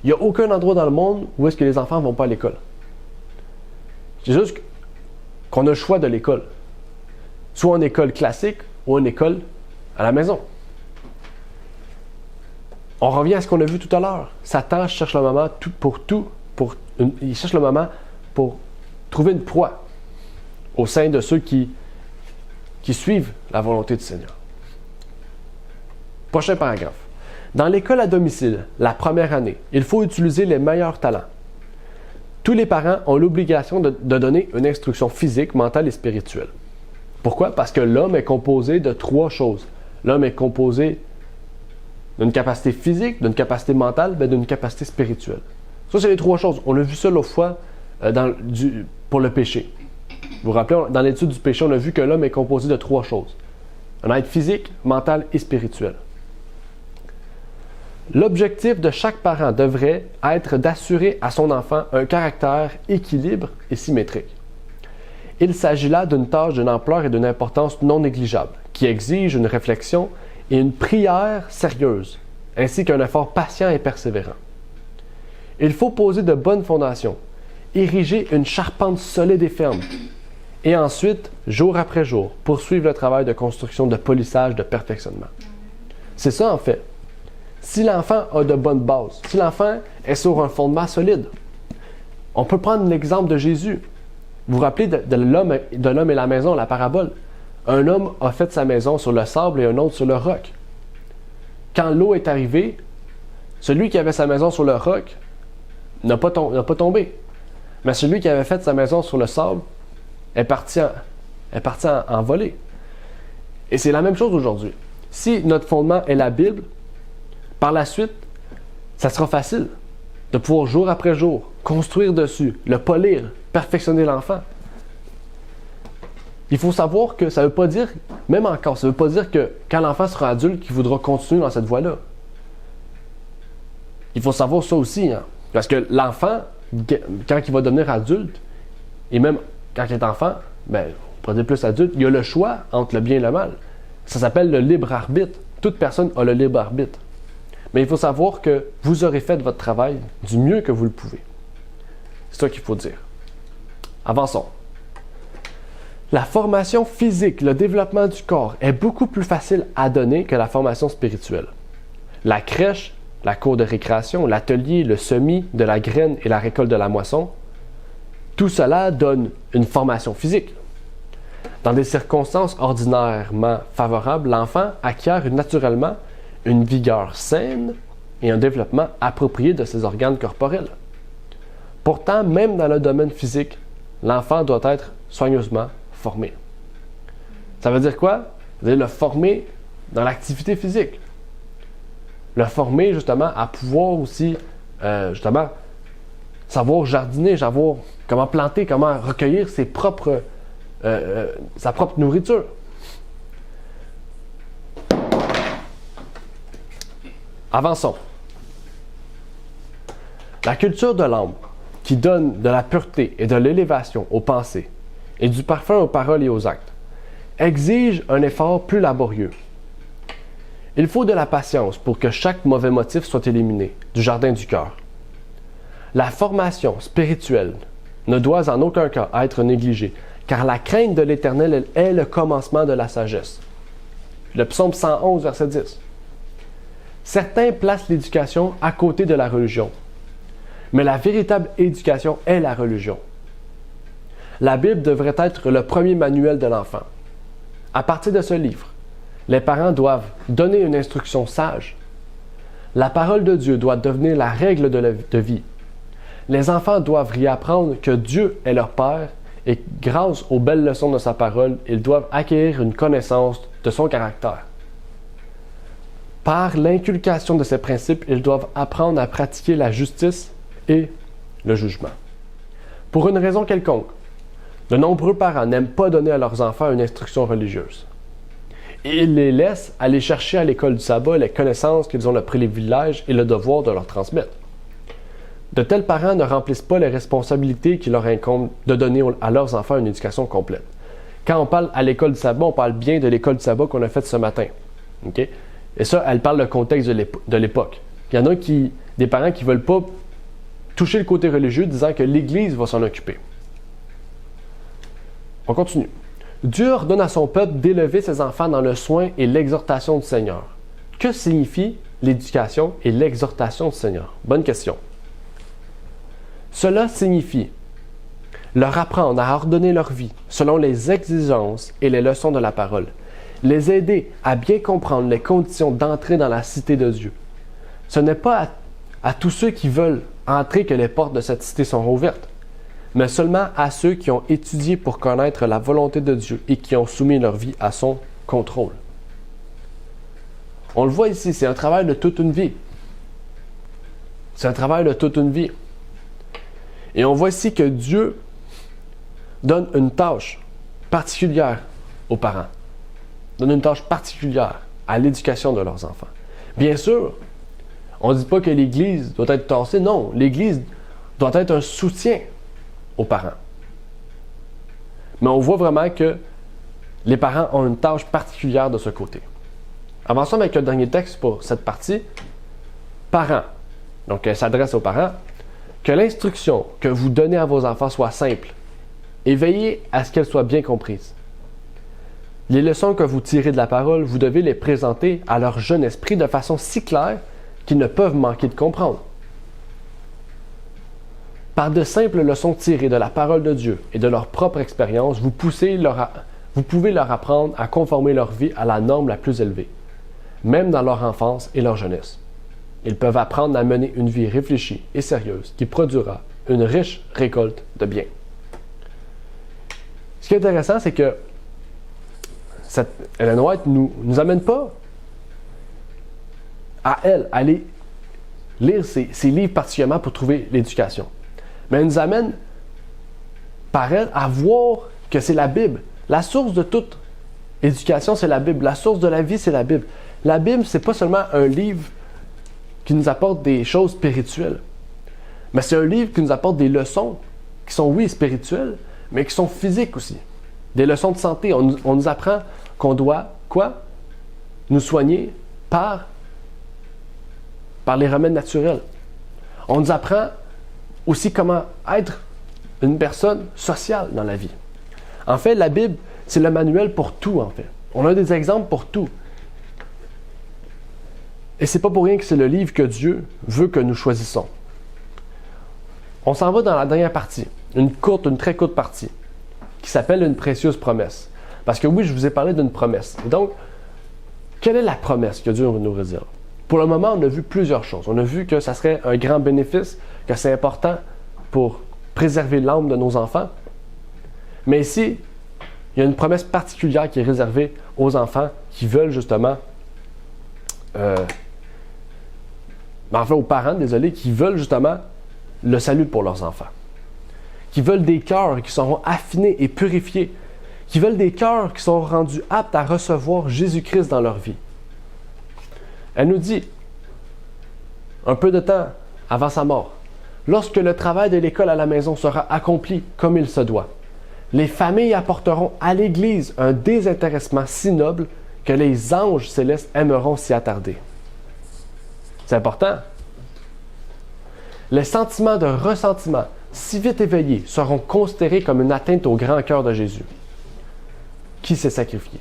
Il n'y a aucun endroit dans le monde où est-ce que les enfants ne vont pas à l'école. C'est juste qu'on a le choix de l'école. Soit une école classique ou une école à la maison. On revient à ce qu'on a vu tout à l'heure. Satan cherche le moment il cherche le moment pour trouver une proie au sein de ceux qui suivent la volonté du Seigneur. Prochain paragraphe. Dans l'école à domicile, la première année, il faut utiliser les meilleurs talents. Tous les parents ont l'obligation de donner une instruction physique, mentale et spirituelle. Pourquoi? Parce que l'homme est composé de 3 choses. L'homme est composé d'une capacité physique, d'une capacité mentale, mais d'une capacité spirituelle. Ça, c'est les 3 choses. On a vu ça l'autre fois pour le péché. Vous vous rappelez, dans l'étude du péché, on a vu que l'homme est composé de 3 choses. Un être physique, mental et spirituel. L'objectif de chaque parent devrait être d'assurer à son enfant un caractère équilibre et symétrique. Il s'agit là d'une tâche d'une ampleur et d'une importance non négligeable, qui exige une réflexion et une prière sérieuse, ainsi qu'un effort patient et persévérant. Il faut poser de bonnes fondations, ériger une charpente solide et ferme, et ensuite, jour après jour, poursuivre le travail de construction, de polissage, de perfectionnement. C'est ça en fait. Si l'enfant a de bonnes bases, si l'enfant est sur un fondement solide, on peut prendre l'exemple de Jésus. Vous vous rappelez de l'homme et la maison, la parabole. Un homme a fait sa maison sur le sable et un autre sur le roc. Quand l'eau est arrivée, celui qui avait sa maison sur le roc n'a pas tombé. Mais celui qui avait fait sa maison sur le sable est parti en volée. Et c'est la même chose aujourd'hui. Si notre fondement est la Bible, par la suite, ça sera facile de pouvoir jour après jour construire dessus, le polir, perfectionner l'enfant. Il faut savoir que ça ne veut pas dire, même encore, ça ne veut pas dire que quand l'enfant sera adulte, qu'il voudra continuer dans cette voie-là. Il faut savoir ça aussi, hein? Parce que l'enfant, quand il va devenir adulte, et même quand il est enfant, ben, pour dire plus adulte, il y a le choix entre le bien et le mal. Ça s'appelle le libre arbitre. Toute personne a le libre arbitre. Mais il faut savoir que vous aurez fait votre travail du mieux que vous le pouvez. C'est ça qu'il faut dire. Avançons. La formation physique, le développement du corps est beaucoup plus facile à donner que la formation spirituelle. La crèche, la cour de récréation, l'atelier, le semis de la graine et la récolte de la moisson, tout cela donne une formation physique. Dans des circonstances ordinairement favorables, l'enfant acquiert naturellement une vigueur saine et un développement approprié de ses organes corporels. Pourtant, même dans le domaine physique, l'enfant doit être soigneusement formé. Ça veut dire quoi? Ça veut dire le former dans l'activité physique. Le former justement à pouvoir aussi justement savoir jardiner, savoir comment planter, comment recueillir sa propre nourriture. Avançons. La culture de l'âme, qui donne de la pureté et de l'élévation aux pensées, et du parfum aux paroles et aux actes, exige un effort plus laborieux. Il faut de la patience pour que chaque mauvais motif soit éliminé du jardin du cœur. La formation spirituelle ne doit en aucun cas être négligée, car la crainte de l'Éternel est le commencement de la sagesse. Le psaume 111, verset 10. Certains placent l'éducation à côté de la religion, mais la véritable éducation est la religion. La Bible devrait être le premier manuel de l'enfant. À partir de ce livre, les parents doivent donner une instruction sage. La parole de Dieu doit devenir la règle de vie. Les enfants doivent réapprendre que Dieu est leur Père et grâce aux belles leçons de sa parole, ils doivent acquérir une connaissance de son caractère. Par l'inculcation de ces principes, ils doivent apprendre à pratiquer la justice et le jugement. Pour une raison quelconque, de nombreux parents n'aiment pas donner à leurs enfants une instruction religieuse. Et ils les laissent aller chercher à l'école du sabbat les connaissances qu'ils ont le privilège et le devoir de leur transmettre. De tels parents ne remplissent pas les responsabilités qui leur incombent de donner à leurs enfants une éducation complète. Quand on parle à l'école du sabbat, on parle bien de l'école du sabbat qu'on a faite ce matin. Okay? Et ça, elle parle le contexte de l'époque. Il y en a des parents qui ne veulent pas toucher le côté religieux, disant que l'Église va s'en occuper. On continue. Dieu ordonne à son peuple d'élever ses enfants dans le soin et l'exhortation du Seigneur. Que signifie l'éducation et l'exhortation du Seigneur? Bonne question. Cela signifie leur apprendre à ordonner leur vie selon les exigences et les leçons de la parole, les aider à bien comprendre les conditions d'entrée dans la cité de Dieu. Ce n'est pas à tous ceux qui veulent entrer que les portes de cette cité sont ouvertes, mais seulement à ceux qui ont étudié pour connaître la volonté de Dieu et qui ont soumis leur vie à son contrôle. On le voit ici, c'est un travail de toute une vie. C'est un travail de toute une vie. Et on voit ici que Dieu donne une tâche particulière aux parents, donne une tâche particulière à l'éducation de leurs enfants. Bien sûr, on ne dit pas que l'Église doit être tassée, non, l'Église doit être un soutien aux parents. Mais on voit vraiment que les parents ont une tâche particulière de ce côté. Avançons avec le dernier texte pour cette partie. Parents. Donc, elle s'adresse aux parents. Que l'instruction que vous donnez à vos enfants soit simple et veillez à ce qu'elle soit bien comprise. Les leçons que vous tirez de la parole, vous devez les présenter à leur jeune esprit de façon si claire qu'ils ne peuvent manquer de comprendre. Par de simples leçons tirées de la parole de Dieu et de leur propre expérience, vous pouvez leur apprendre à conformer leur vie à la norme la plus élevée, même dans leur enfance et leur jeunesse. Ils peuvent apprendre à mener une vie réfléchie et sérieuse qui produira une riche récolte de biens. Ce qui est intéressant, c'est que Ellen White ne nous amène pas à elle aller lire ses livres particulièrement pour trouver l'éducation. Mais elle nous amène par elle à voir que c'est la Bible. La source de toute éducation, c'est la Bible. La source de la vie, c'est la Bible. La Bible, c'est pas seulement un livre qui nous apporte des choses spirituelles, mais c'est un livre qui nous apporte des leçons qui sont, oui, spirituelles, mais qui sont physiques aussi. Des leçons de santé. On nous apprend qu'on doit, quoi? Nous soigner par les remèdes naturels. On nous apprend aussi comment être une personne sociale dans la vie. En fait, la Bible, c'est le manuel pour tout, en fait. On a des exemples pour tout. Et c'est pas pour rien que c'est le livre que Dieu veut que nous choisissons. On s'en va dans la dernière partie, une très courte partie, qui s'appelle une précieuse promesse. Parce que oui, je vous ai parlé d'une promesse. Et donc, quelle est la promesse que Dieu nous réserve? Pour le moment, on a vu plusieurs choses. On a vu que ça serait un grand bénéfice, que c'est important pour préserver l'âme de nos enfants. Mais ici, il y a une promesse particulière qui est réservée aux enfants qui veulent justement... aux parents, désolé, qui veulent justement le salut pour leurs enfants. Qui veulent des cœurs qui seront affinés et purifiés. Qui veulent des cœurs qui sont rendus aptes à recevoir Jésus-Christ dans leur vie. Elle nous dit, un peu de temps avant sa mort, « Lorsque le travail de l'école à la maison sera accompli comme il se doit, les familles apporteront à l'Église un désintéressement si noble que les anges célestes aimeront s'y attarder. » C'est important. Les sentiments de ressentiment, si vite éveillés, seront considérés comme une atteinte au grand cœur de Jésus, qui s'est sacrifié.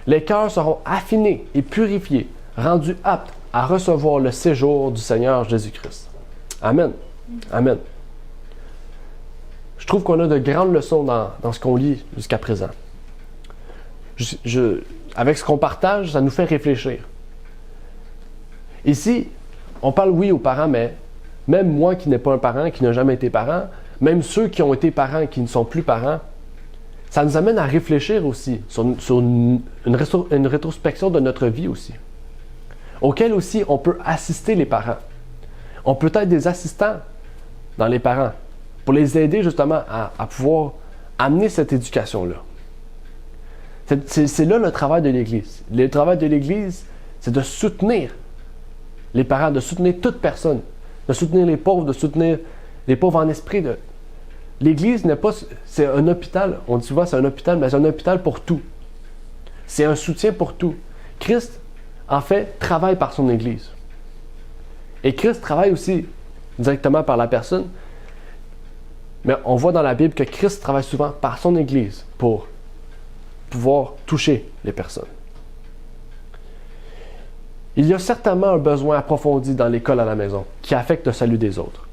Les cœurs seront affinés et purifiés, rendus aptes à recevoir le séjour du Seigneur Jésus-Christ. Amen. Amen. Je trouve qu'on a de grandes leçons dans ce qu'on lit jusqu'à présent. Avec ce qu'on partage, ça nous fait réfléchir. Ici, on parle oui aux parents, mais même moi qui n'ai pas un parent, qui n'a jamais été parent, même ceux qui ont été parents et qui ne sont plus parents, ça nous amène à réfléchir aussi sur une rétrospection de notre vie aussi, auquel aussi on peut assister les parents. On peut être des assistants dans les parents pour les aider justement à pouvoir amener cette éducation-là. C'est là le travail de l'Église. Le travail de l'Église, c'est de soutenir les parents, de soutenir toute personne, de soutenir les pauvres, de soutenir les pauvres en esprit. L'Église n'est pas... C'est un hôpital. On dit souvent c'est un hôpital, mais c'est un hôpital pour tout. C'est un soutien pour tout. Christ, en fait, travaille par son Église. Et Christ travaille aussi directement par la personne. Mais on voit dans la Bible que Christ travaille souvent par son Église pour pouvoir toucher les personnes. Il y a certainement un besoin approfondi dans l'école à la maison qui affecte le salut des autres.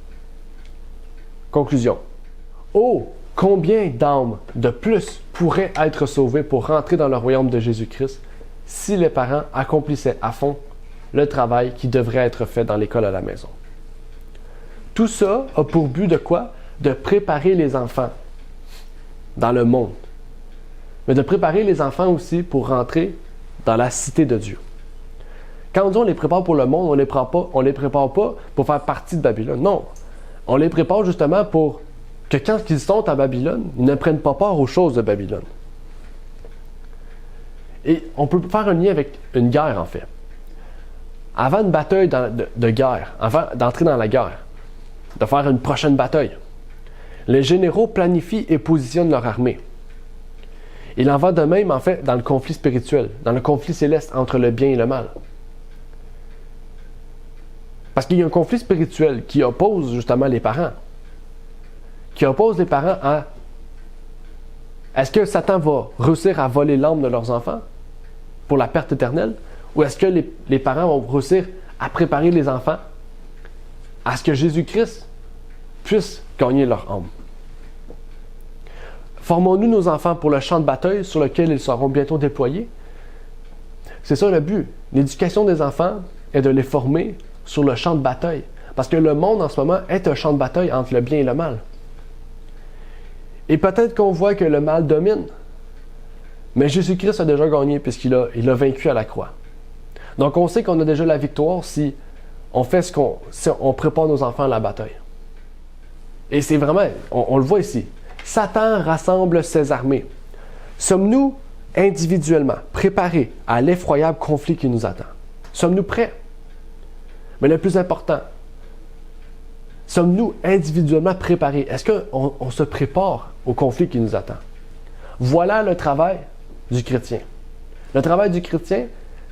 Conclusion. Oh, combien d'âmes de plus pourraient être sauvées pour rentrer dans le royaume de Jésus-Christ si les parents accomplissaient à fond le travail qui devrait être fait dans l'école à la maison. Tout ça a pour but de quoi? De préparer les enfants dans le monde. Mais de préparer les enfants aussi pour rentrer dans la cité de Dieu. Quand on dit on les prépare pour le monde, on les prépare pas pour faire partie de Babylone. Non. On les prépare justement pour que quand ils sont à Babylone, ils ne prennent pas part aux choses de Babylone. Et on peut faire un lien avec une guerre, en fait. Avant une bataille de guerre, avant d'entrer dans la guerre, de faire une prochaine bataille, les généraux planifient et positionnent leur armée. Il en va de même, en fait, dans le conflit spirituel, dans le conflit céleste entre le bien et le mal. Parce qu'il y a un conflit spirituel qui oppose justement les parents. Qui oppose les parents à... Est-ce que Satan va réussir à voler l'âme de leurs enfants pour la perte éternelle? Ou est-ce que les parents vont réussir à préparer les enfants à ce que Jésus-Christ puisse gagner leur âme? Formons-nous nos enfants pour le champ de bataille sur lequel ils seront bientôt déployés? C'est ça le but. L'éducation des enfants est de les former sur le champ de bataille. Parce que le monde en ce moment est un champ de bataille entre le bien et le mal. Et peut-être qu'on voit que le mal domine. Mais Jésus-Christ a déjà gagné puisqu'il a vaincu à la croix. Donc on sait qu'on a déjà la victoire si on fait si on prépare nos enfants à la bataille. Et c'est vraiment, on le voit ici. Satan rassemble ses armées. Sommes-nous individuellement préparés à l'effroyable conflit qui nous attend? Sommes-nous prêts? Mais le plus important, sommes-nous individuellement préparés? Est-ce qu'on se prépare au conflit qui nous attend? Voilà le travail du chrétien. Le travail du chrétien,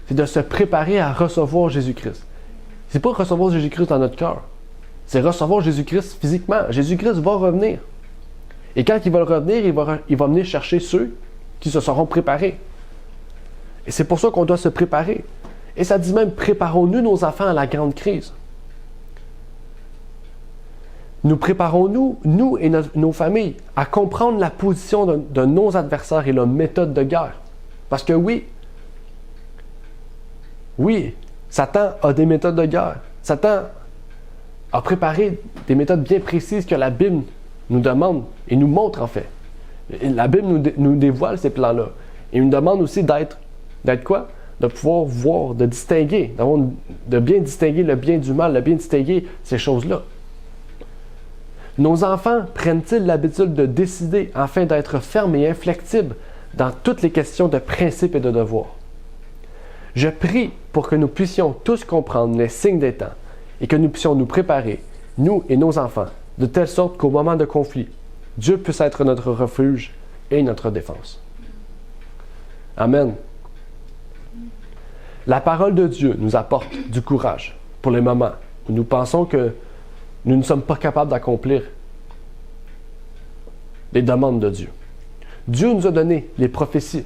c'est de se préparer à recevoir Jésus-Christ. C'est pas recevoir Jésus-Christ dans notre cœur. C'est recevoir Jésus-Christ physiquement. Jésus-Christ va revenir. Et quand il va revenir, il va venir chercher ceux qui se seront préparés. Et c'est pour ça qu'on doit se préparer. Et ça dit même, préparons-nous nos enfants à la grande crise. Nous préparons-nous, nous et nos familles, à comprendre la position de nos adversaires et leur méthode de guerre. Parce que oui, Satan a des méthodes de guerre. Satan a préparé des méthodes bien précises que la Bible nous demande et nous montre en fait. La Bible nous dévoile ces plans-là. Et nous demande aussi d'être quoi? De pouvoir voir, de distinguer, de bien distinguer le bien du mal, de bien distinguer ces choses-là. Nos enfants prennent-ils l'habitude de décider afin d'être fermes et inflexibles dans toutes les questions de principes et de devoirs? Je prie pour que nous puissions tous comprendre les signes des temps et que nous puissions nous préparer, nous et nos enfants, de telle sorte qu'au moment de conflit, Dieu puisse être notre refuge et notre défense. Amen. La parole de Dieu nous apporte du courage pour les moments où nous pensons que nous ne sommes pas capables d'accomplir les demandes de Dieu. Dieu nous a donné les prophéties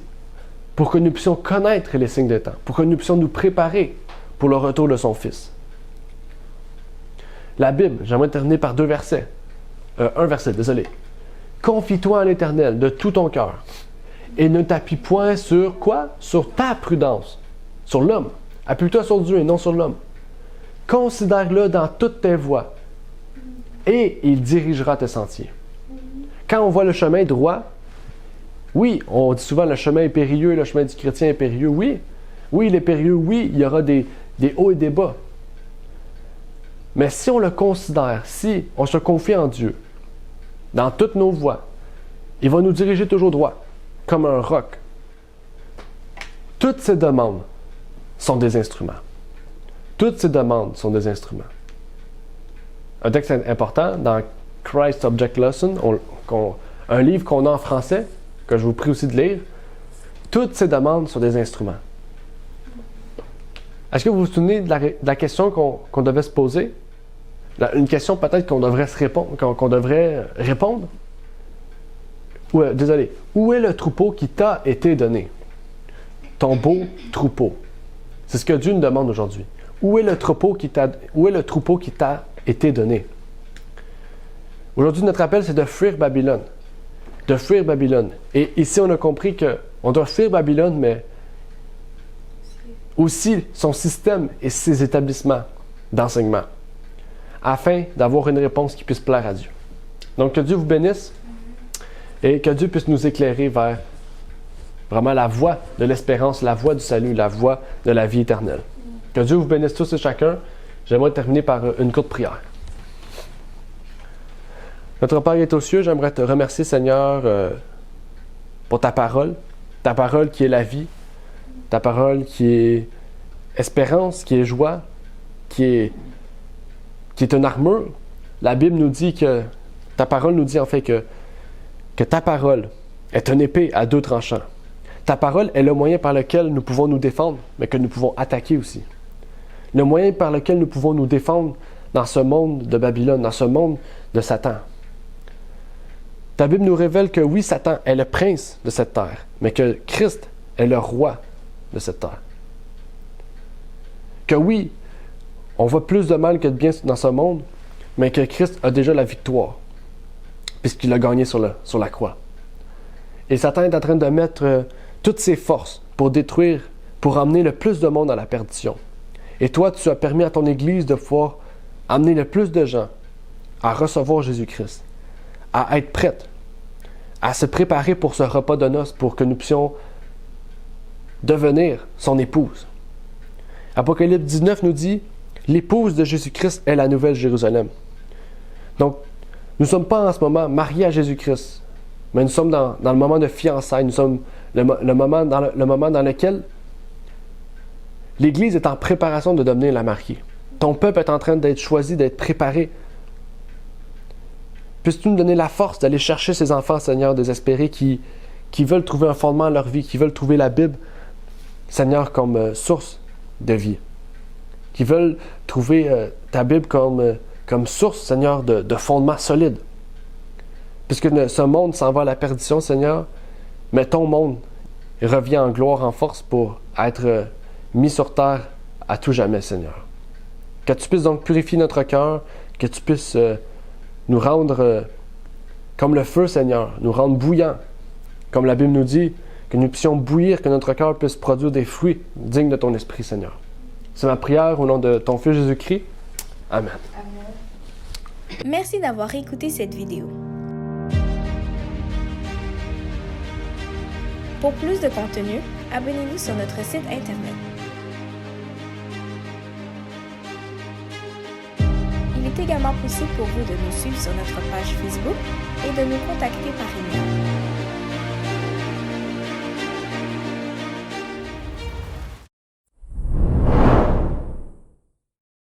pour que nous puissions connaître les signes des temps, pour que nous puissions nous préparer pour le retour de son Fils. La Bible, j'aimerais terminer par un verset. Confie-toi à l'Éternel de tout ton cœur et ne t'appuie point sur quoi? Sur ta prudence, sur l'homme. Appuie-toi sur Dieu et non sur l'homme. Considère-le dans toutes tes voies et il dirigera tes sentiers. Quand on voit le chemin droit, oui, on dit souvent le chemin est périlleux, le chemin du chrétien est périlleux. Oui, il est périlleux. Oui, il y aura des hauts et des bas. Mais si on le considère, si on se confie en Dieu, dans toutes nos voies, il va nous diriger toujours droit, comme un roc. Toutes ces demandes sont des instruments. Toutes ces demandes sont des instruments. Un texte important dans Christ Object Lesson, un livre qu'on a en français, que je vous prie aussi de lire. Toutes ces demandes sont des instruments. Est-ce que vous vous souvenez de la question qu'on devait se poser? Une question peut-être qu'on devrait répondre? Désolé. Où est le troupeau qui t'a été donné? Ton beau troupeau. C'est ce que Dieu nous demande aujourd'hui. Où est le troupeau qui t'a été donné? Aujourd'hui, notre appel, c'est de fuir Babylone. De fuir Babylone. Et ici, on a compris qu'on doit fuir Babylone, mais aussi son système et ses établissements d'enseignement, afin d'avoir une réponse qui puisse plaire à Dieu. Donc, que Dieu vous bénisse et que Dieu puisse nous éclairer vers vraiment la voie de l'espérance, la voie du salut, la voie de la vie éternelle. Que Dieu vous bénisse tous et chacun. J'aimerais terminer par une courte prière. Notre Père qui est aux cieux, j'aimerais te remercier, Seigneur, pour ta parole qui est la vie, ta parole qui est espérance, qui est joie, qui est une armure. La Bible nous dit que, ta parole nous dit en fait que ta parole est une épée à deux tranchants. Ta parole est le moyen par lequel nous pouvons nous défendre, mais que nous pouvons attaquer aussi. Le moyen par lequel nous pouvons nous défendre dans ce monde de Babylone, dans ce monde de Satan. Ta Bible nous révèle que oui, Satan est le prince de cette terre, mais que Christ est le roi de cette terre. Que oui, on voit plus de mal que de bien dans ce monde, mais que Christ a déjà la victoire, puisqu'il a gagné sur la croix. Et Satan est en train de mettre toutes ses forces pour détruire, pour amener le plus de monde à la perdition. Et toi, tu as permis à ton Église de pouvoir amener le plus de gens à recevoir Jésus-Christ, à être prête, à se préparer pour ce repas de noces, pour que nous puissions devenir son épouse. Apocalypse 19 nous dit « L'épouse de Jésus-Christ est la nouvelle Jérusalem ». Donc, nous ne sommes pas en ce moment mariés à Jésus-Christ, mais nous sommes dans le moment de fiançailles, nous sommes le moment dans lequel l'Église est en préparation de devenir la mariée. Ton peuple est en train d'être choisi, d'être préparé. Puisses-tu nous donner la force d'aller chercher ces enfants, Seigneur, désespérés qui qui veulent trouver un fondement à leur vie, qui veulent trouver la Bible, Seigneur, comme source de vie. Qui veulent trouver ta Bible comme source, Seigneur, de fondement solide. Puisque ce monde s'en va à la perdition, Seigneur, mais ton monde revient en gloire, en force pour être mis sur terre à tout jamais, Seigneur. Que tu puisses donc purifier notre cœur, que tu puisses nous rendre comme le feu, Seigneur, nous rendre bouillants, comme la Bible nous dit, que nous puissions bouillir, que notre cœur puisse produire des fruits dignes de ton esprit, Seigneur. C'est ma prière au nom de ton Fils Jésus-Christ. Amen. Merci d'avoir écouté cette vidéo. Pour plus de contenu, abonnez-vous sur notre site Internet. Il est également possible pour vous de nous suivre sur notre page Facebook et de nous contacter par email.